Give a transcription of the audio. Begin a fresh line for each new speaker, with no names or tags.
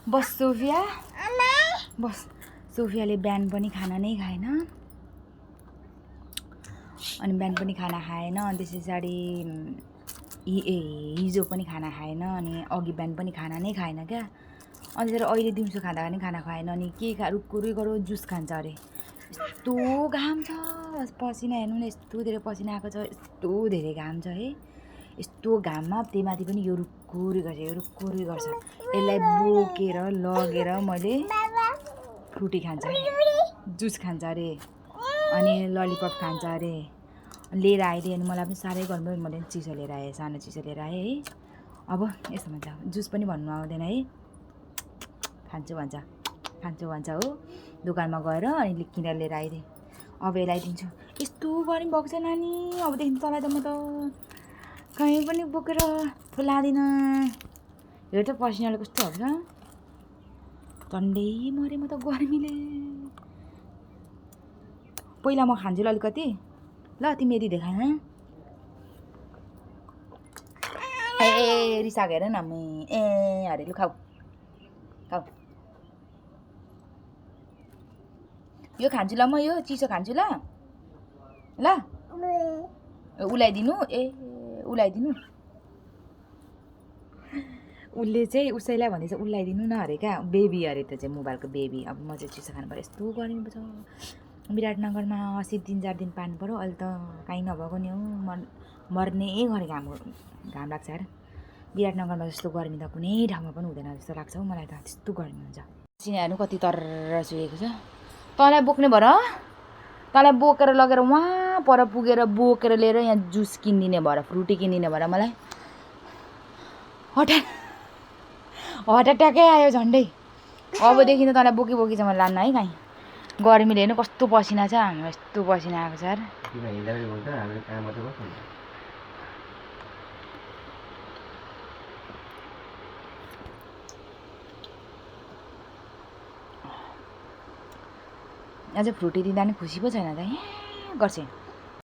बस Sophia बस। सोफियाले बिहान पनि खाना नै खाएन अनि बिहान पनि खाना खाएन अनि त्यस पछाडि हिजो पनि खाना खाएन अनि अघि बिहान पनि खाना नै खाएन क्या। अनि त्यसरी अहिले दिउँसो खाँदा पनि खाना खाएन अनि के रुकुरी गरो जुस खान्छ अरे। यस्तो घाम छ पसिना हेर्नु न यस्तो धेरै पसिना आएको छ यस्तो धेरै घाम छ है। यस्तो घाममा त्यही माथि पनि यो रुकुरी गर्छ यसलाई बोकेर लगेर मैले फ्रुटी खान्छ अरे जुस खान्छ अरे अनि ललिपप खान्छ अरे लिएर आइदिएँ अनि मलाई पनि साह्रै गर्नु मैले चिसो लिएर आएँ सानो चिसो लिएर आएँ है। अब यस्तो भन्छ जुस पनि भन्नु आउँदैन है खान्छु भन्छ हो। दोकानमा गएर अनि किनेर लिएर आइदिएँ अब यसलाई दिन्छु। यस्तो गर्मी भएको छ नानी अबदेखि तँलाई त म त कहीँ पनि बोकेर फुलादिनँ। हेर त पसिनाले कस्तो हुन्छ टन्डै मरेँ म त गर्मीले। पहिला म खान्छु ल अलिकति ल तिमी यदि देखाएन ए रिसाएको हेर न ए अरे लु खाऊ यो खान्छु ल म यो चिसो खान्छु ल उलाइदिनु उलाइदिनु उसले चाहिँ उसैलाई भन्दैछ उलाइदिनु न अरे क्या बेबी अरे त्यो चाहिँ मोबाइलको बेबी। अब म चाहिँ चिसो खानु पऱ्यो यस्तो गर्मी छ विराटनगरमा 80 दिन 4 दिन पानी पऱ्यो अहिले त कहीँ नभएको नि हौ मर्ने गरी घाम लाग्छ यार। विराटनगरमा जस्तो गर्मी त कुनै ठाउँमा पनि हुँदैन जस्तो लाग्छ हौ मलाई त त्यस्तो गर्मी हुन्छ। सिनेहरू कति तर चुहेको छ तँलाई बोक्ने भएर तँलाई बोकेर लगेर वहाँ पर पुगेर बोकेर लिएर यहाँ जुस किनिदिने भएर फ्रुटी किनिदिने भएर मलाई हट ट्याकै आयो झन्डै। अबदेखि त तँलाई बोकी चाहिँ मलाई लान्न है कहीँ गर्मीले हेर्नु कस्तो पसिना छ हाम्रो यस्तो पसिना आएको छ यार। अझ फ्रुटी दिँदा नि खुसी पो छैन त गर्छ